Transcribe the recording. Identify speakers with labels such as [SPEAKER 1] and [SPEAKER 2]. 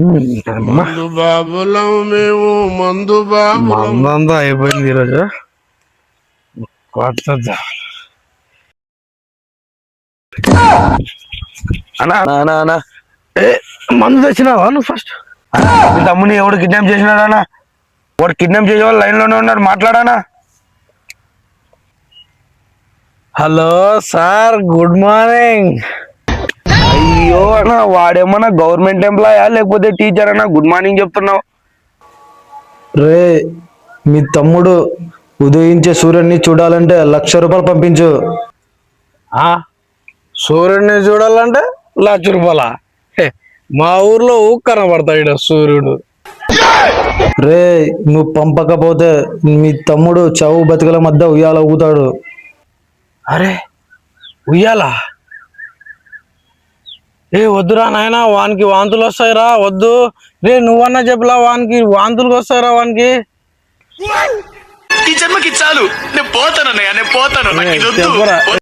[SPEAKER 1] మందు బాబులం మేము మందు బాబులం.
[SPEAKER 2] మందంతా అయిపోయింది ఈరోజు. కొట్టద్దా అన్నా అన్నా అన్నా ఏ మందు తెచ్చినావా నువ్వు ఫస్ట్? మీ తమ్ముని ఎవడు కిడ్నాప్ చేసినాడా? వాడు కిడ్నాప్ చేసే వాళ్ళు లైన్ లోనే ఉన్నాడు, మాట్లాడానా? Hello sir, good morning. అయ్యో అన్న, వాడేమన్నా గవర్నమెంట్ ఎంప్లాయా లేకపోతే టీచర్ అన్నా గుడ్ మార్నింగ్ చెప్తున్నావు?
[SPEAKER 3] రే, మీ తమ్ముడు ఉదయించే సూర్యుడిని చూడాలంటే 1,00,000 రూపాయలు పంపించు.
[SPEAKER 2] సూర్యుడిని చూడాలంటే 1,00,000 రూపాయల? మా ఊర్లో కనబడతాడు సూర్యుడు.
[SPEAKER 3] రే, నువ్వు పంపకపోతే మీ తమ్ముడు చావు బతుకుల మధ్య ఉయ్యాల ఊతాడు.
[SPEAKER 2] అరే ఉయ్యాలా? ఏ వద్దురా నాయనా, వానికి వాంతులు వస్తాయిరా, వద్దు. రే నువ్వన్నా చెప్పులా, వానికి వాంతులు వస్తాయిరా వానికి.
[SPEAKER 4] ఈ జన్మకి చాలు, నేను పోతాను.
[SPEAKER 2] చెప్పరా